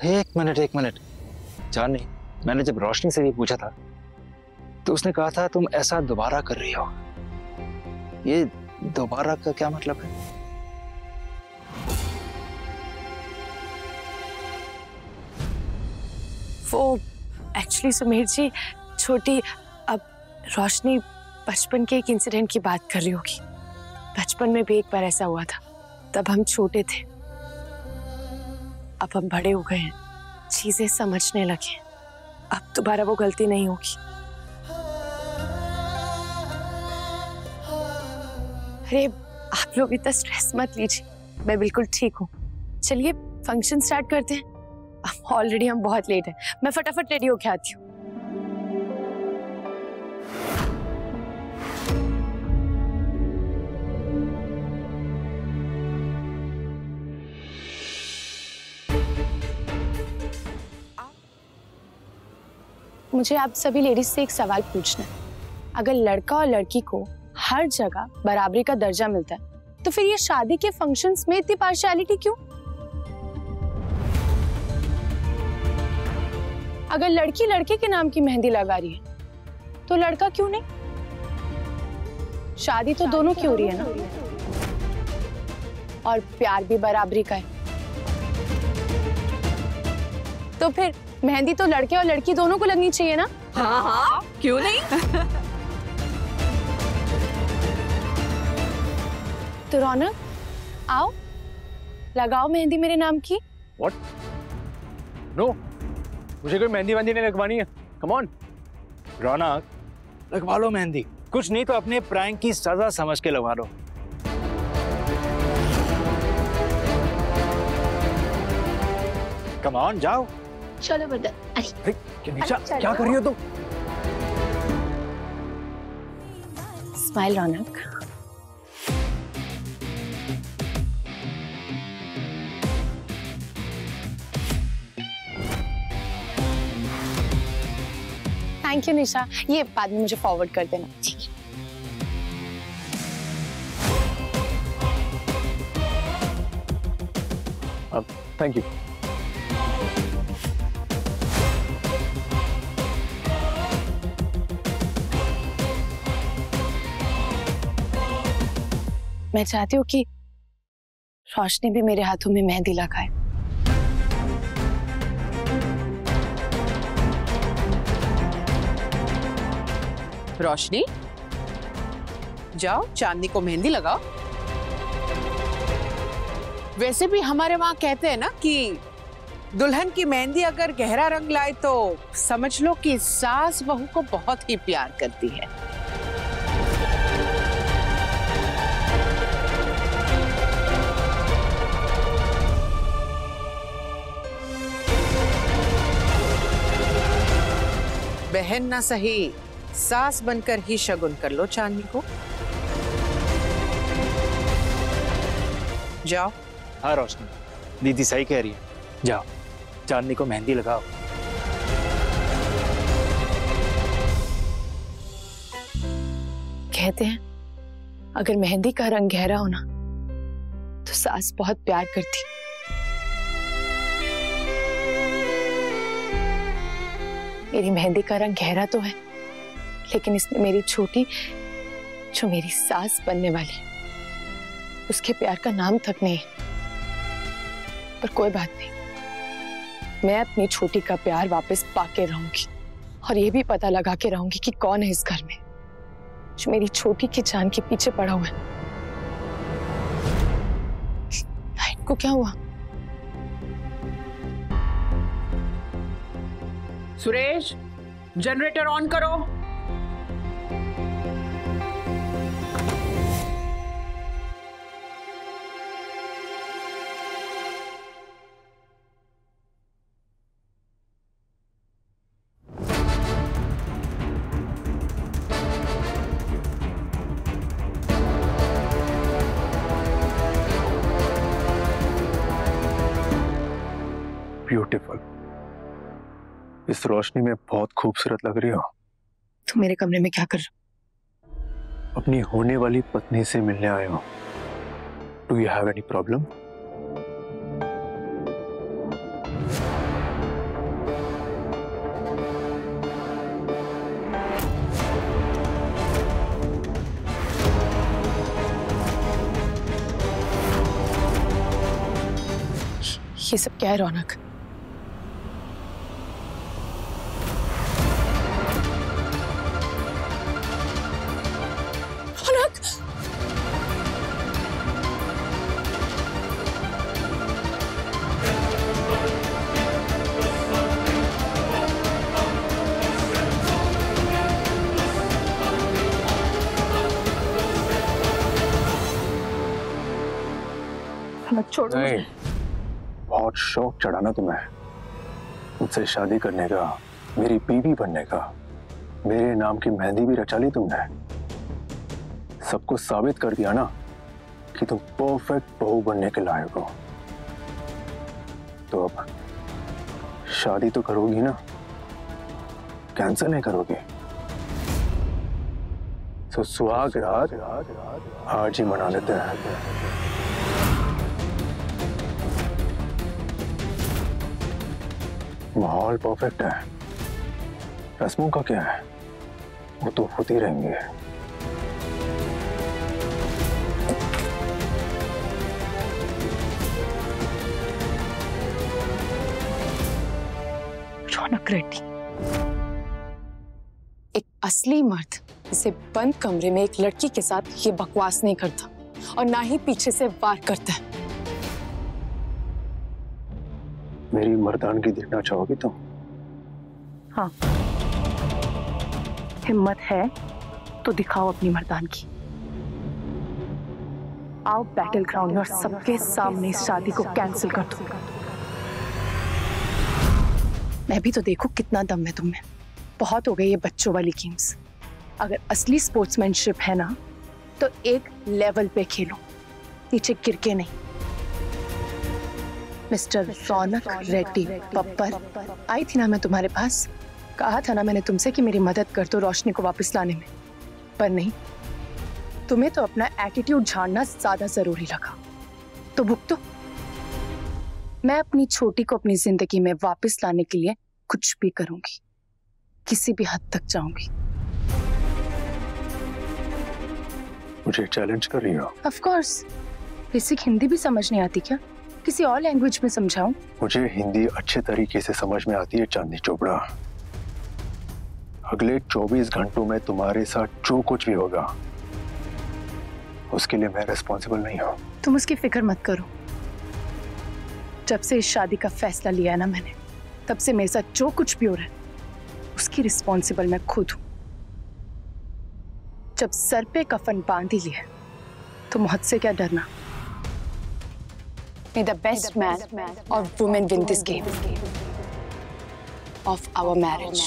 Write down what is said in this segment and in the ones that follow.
एक मिनट जान नहीं, मैंने जब रोशनी से ये पूछा था तो उसने कहा था तुम ऐसा दोबारा कर रही हो। ये दोबारा का क्या मतलब है? वो एक्चुअली सुमेर जी, छोटी अब रोशनी बचपन के एक इंसिडेंट की बात कर रही होगी। बचपन में भी एक बार ऐसा हुआ था, तब हम छोटे थे। अब हम बड़े हो गए हैं, चीजें समझने लगे। अब दोबारा वो गलती नहीं होगी। अरे आप लोग इतना स्ट्रेस मत लीजिए, मैं बिल्कुल ठीक हूँ। चलिए फंक्शन स्टार्ट करते हैं। ऑलरेडी हम बहुत लेट हैं, मैं फटाफट रेडी होके आती हूँ। मुझे आप सभी लेडीज से एक सवाल पूछना है। अगर लड़का और लड़की को हर जगह बराबरी का दर्जा मिलता है तो फिर ये शादी के फंक्शंस में इतनी पार्शियलिटी क्यों? अगर लड़की लड़के के नाम की मेहंदी लगा रही है तो लड़का क्यों नहीं? शादी तो दोनों की हो रही है ना, और प्यार भी बराबरी का है। तो फिर मेहंदी तो लड़के और लड़की दोनों को लगनी चाहिए ना? हाँ हाँ, क्यों नहीं? तो रौनक आओ, लगाओ मेहंदी मेरे नाम की। What? No, मुझे कोई मेहंदी वेंदी नहीं लगवानी है। Come on, रौनक लगवा लो मेहंदी, कुछ नहीं तो अपने प्रैंक की सजा समझ के लगवा लो। Come on, जाओ। चलो ब्रदर। अरे निशा, क्या कर रही हो तुम? Smile Raunak. थैंक यू निशा, ये बाद में मुझे फॉरवर्ड कर देना। ठीक है। Thank you. मैं चाहती हूँ कि रोशनी भी मेरे हाथों में मेहंदी लगाए। रोशनी, जाओ चांदनी को मेहंदी लगाओ। वैसे भी हमारे वहां कहते हैं ना कि दुल्हन की मेहंदी अगर गहरा रंग लाए तो समझ लो कि सास बहू को बहुत ही प्यार करती है। बहन ना सही, सास बनकर ही शगुन कर लो चांदनी को। जाओ। हाँ रोशनी, दीदी सही कह रही है, जाओ चांदनी को मेहंदी लगाओ। कहते हैं अगर मेहंदी का रंग गहरा हो ना तो सास बहुत प्यार करती। मेरी मेहंदी का रंग गहरा तो है, लेकिन इसमें मेरी छोटी जो मेरी सास बनने वाली, उसके प्यार का नाम तक नहीं है। पर कोई बात नहीं, मैं अपनी छोटी का प्यार वापस पाके रहूंगी और ये भी पता लगा के रहूंगी कि कौन है इस घर में जो मेरी छोटी की जान के पीछे पड़ा हुआ है। लाइट को क्या हुआ? सुरेश, जनरेटर ऑन करो। ब्यूटीफुल, इस रोशनी में बहुत खूबसूरत लग रही हो। तुम मेरे कमरे में क्या कर रहे हो? अपनी होने वाली पत्नी से मिलने आए हो। Do you have any problem? ये सब क्या है रौनक? रौनक! छोड़ो। नहीं, बहुत शौक चढ़ा ना तुम्हें मुझसे शादी करने का, मेरी बीवी बनने का। मेरे नाम की मेहंदी भी रचा ली तुमने। सबको साबित कर दिया ना कि तुम परफेक्ट बहू बनने के लायक हो। तो अब शादी तो करोगी ना, कैंसिल नहीं करोगी? तो सुहाग रात आज ही मना लेते हैं। माहौल परफेक्ट है, रस्मों का क्या है, वो तो होती रहेंगे। रौनक रेड्डी एक असली मर्द इसे बंद कमरे में एक लड़की के साथ ये बकवास नहीं करता और ना ही पीछे से वार करता है। मेरी मर्दानगी देखना चाहोगी तुम? हाँ, हिम्मत है तो दिखाओ अपनी मर्दानगी। आओ बैटल ग्राउंड में और सबके सामने इस शादी को कैंसिल कर दो। मैं भी तो देखो कितना दम है तुम में। बहुत हो गई ये बच्चों वाली गेम्स। अगर असली स्पोर्ट्समैनशिप है ना तो एक लेवल पे खेलो, नीचे गिर के नहीं। मिस्टर रौनक रेड्डी पप्पर, आई थी ना मैं तुम्हारे पास, कहा था ना मैंने तुमसे कि मेरी मदद कर दो रोशनी को वापस लाने में, पर नहीं, तुम्हें तो अपना एटीट्यूड झाड़ना ज्यादा जरूरी लगा। तो भुगतो। मैं अपनी छोटी को अपनी जिंदगी में वापस लाने के लिए कुछ भी करूंगी, किसी भी हद तक जाऊंगी। मुझे चैलेंज कर रही हो? Of course. बेसिक हिंदी भी समझ नहीं आती क्या? किसी और लैंग्वेज में समझाऊं? मुझे हिंदी अच्छे तरीके से समझ में आती है चांदनी चोपड़ा। अगले 24 घंटों में तुम्हारे साथ जो कुछ भी होगा उसके लिए मैं रिस्पॉन्सिबल नहीं हूं। तुम उसकी फिक्र मत करो। जब से इस शादी का फैसला लिया है ना मैंने, तब से मेरे साथ जो कुछ भी हो रहा है उसकी रिस्पॉन्सिबल मैं खुद हूं। जब सर पे कफन बांध ही लिया तो मौत से क्या डरना। May the best man or woman win this game of our marriage.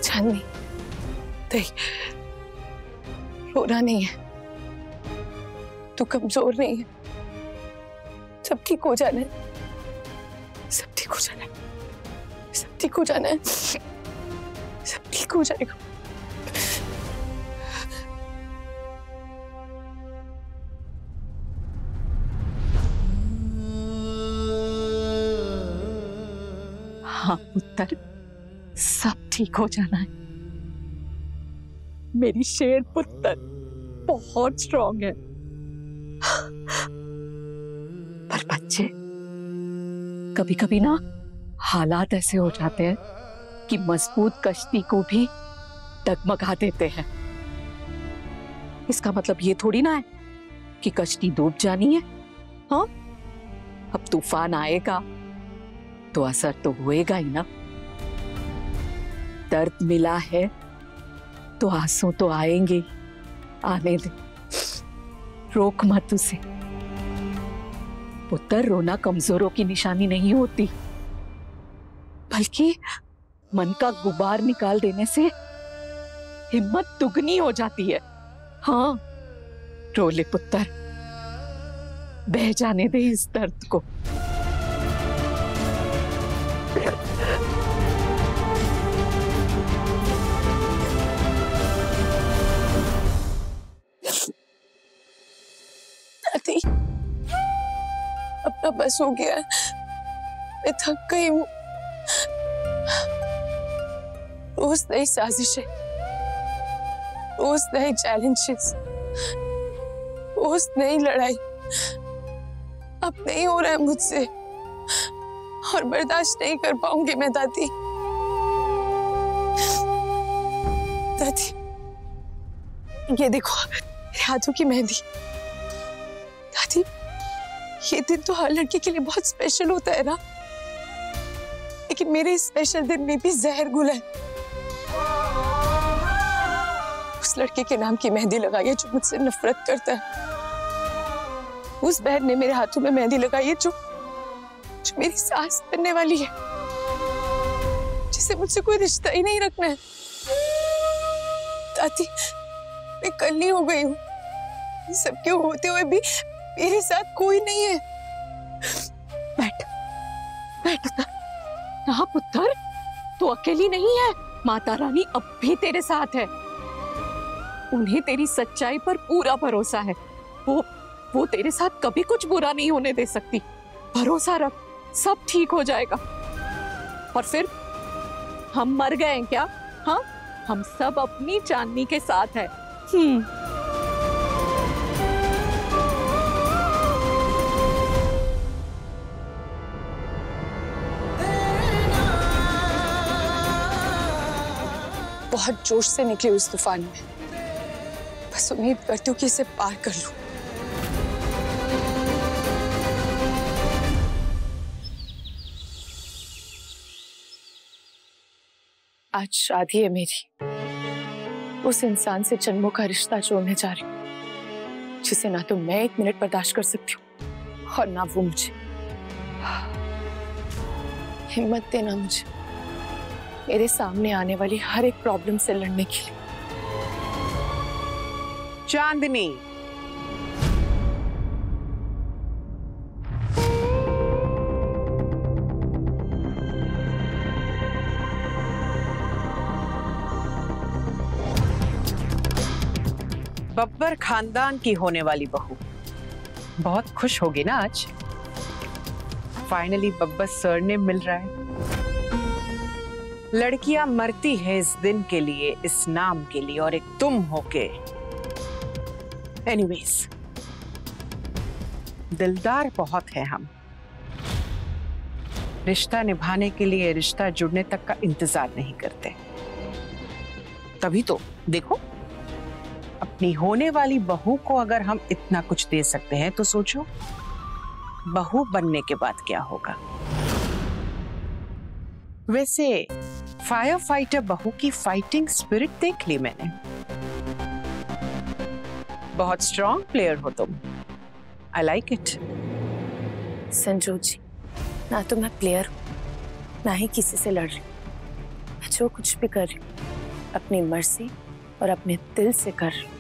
चांदनी, देख, रोना नहीं है, तू कमजोर नहीं है, सब ठीक हो जाना है, सब ठीक हो जाना है, सब ठीक हो जाना है, सब ठीक हो जाएगा। हाँ पुत्र, सब ठीक हो जाना है। मेरी शेर पुत्र बहुत स्ट्रॉन्ग है। पर बच्चे, कभी कभी ना हालात ऐसे हो जाते हैं कि मजबूत कश्ती को भी डगमगा देते हैं। इसका मतलब ये थोड़ी ना है कि कश्ती डूब जानी है। हाँ, अब तूफान आएगा तो असर तो होएगा ही ना। दर्द मिला है तो आंसू तो आएंगे, आने दे, रोक मत उसे। पुत्र, रोना कमजोरों की निशानी नहीं होती, बल्कि मन का गुबार निकाल देने से हिम्मत दुगनी हो जाती है। हाँ, रो ले पुत्र, बह जाने दे इस दर्द को। दादी, अपना बस हो गया, मैं थक गई हूँ। रोज नई साजिशें, रोज नए चैलेंजेस, रोज नई लड़ाई। अब नहीं हो रहा है मुझसे और बर्दाश्त नहीं कर पाऊंगी मैं दादी। दादी, ये देखो मेरे हाथों की मेहंदी। दादी, ये दिन तो हर लड़की के लिए बहुत स्पेशल होता है ना, लेकिन मेरे इस स्पेशल दिन में भी जहर घुला है। उस लड़के के नाम की मेहंदी लगाई है जो मुझसे नफरत करता है। उस बहन ने मेरे हाथों में मेहंदी लगाई है जो मेरी सास बनने वाली है, जिसे मुझसे कोई रिश्ता ही नहीं रखना है। दादी, मैं कल्ली हो गई हूँ। सबके होते हुए भी मेरे साथ कोई नहीं है। बैठ बैठ ना पुत्र, तू अकेली नहीं है। माता रानी अब भी तेरे साथ है। उन्हें तेरी सच्चाई पर पूरा भरोसा है। वो तेरे साथ कभी कुछ बुरा नहीं होने दे सकती। भरोसा रख, सब ठीक हो जाएगा। और फिर हम मर गए हैं क्या? हाँ, हम सब अपनी चांदनी के साथ हैं। बहुत जोश से निकली उस तूफान में, बस उम्मीद करती हूँ कि इसे पार कर लूं। आज शादी है मेरी, उस इंसान से जन्मों का रिश्ता जोड़ने जा रही हूँ, जिसे ना तो मैं 1 मिनट बर्दाश्त कर सकती हूँ और ना वो मुझे। हिम्मत देना मुझे मेरे सामने आने वाली हर एक प्रॉब्लम से लड़ने के लिए। चांदनी, बब्बर खानदान की होने वाली बहू बहुत खुश होगी ना आज। फाइनली बब्बर सरनेम मिल रहा है। लड़कियां मरती है इस दिन के लिए, इस नाम के लिए, और एक तुम होके। एनीवेज, दिलदार बहुत है हम। रिश्ता निभाने के लिए रिश्ता जुड़ने तक का इंतजार नहीं करते। तभी तो देखो, अपनी होने वाली बहू को अगर हम इतना कुछ दे सकते हैं तो सोचो बहू बनने के बाद क्या होगा। वैसे फायर फाइटर बहू की फाइटिंग स्पिरिट देख ली मैंने। बहुत स्ट्रॉन्ग प्लेयर हो तुम। I like it. Sanju ji, ना तो मैं प्लेयर हूँ, ना ही किसी से लड़ रही हूँ। मैं जो कुछ भी कर रही हूँ अपनी मर्जी और अपने दिल से कर रही हूँ।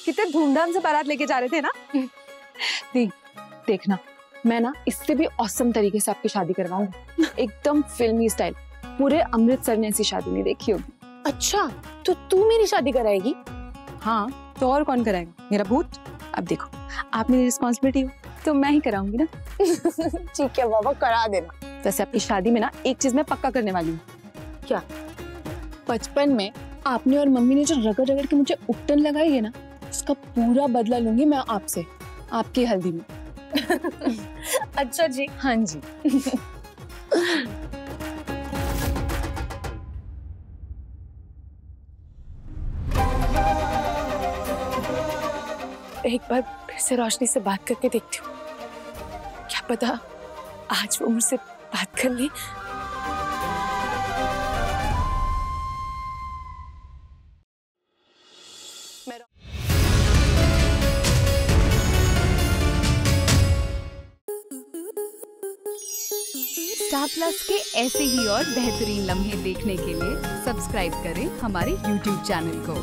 कितने धूमधाम से बारात लेके जा रहे थे ना। देखना, मैं ना इससे भी औसम तरीके से आपकी शादी करवाऊंगी। एकदम फिल्मी स्टाइल। पूरे अमृतसर ने ऐसी शादी नहीं देखी होगी। अच्छा, तो तू मेरी शादी कराएगी? हाँ, तो और कौन कराएगा? मेरा भूत। अब देखो, आप मेरी रिस्पॉन्सिबिलिटी हो तो मैं ही कराऊंगी ना। ठीक है बाबा, करा देना। वैसे आपकी शादी में ना एक चीज मैं पक्का करने वाली हूँ। क्या? बचपन में आपने और मम्मी ने जो रगड़ रगड़ के मुझे उपटन लगाई है ना, उसका पूरा बदला लूंगी मैं आपसे, आपकी हल्दी में। अच्छा जी। हाँ जी। एक बार फिर से रोशनी से बात करके देखती हूँ, क्या पता आज वो मुझसे बात कर ले। स्टार प्लस के ऐसे ही और बेहतरीन लम्हे देखने के लिए सब्सक्राइब करें हमारे YouTube चैनल को।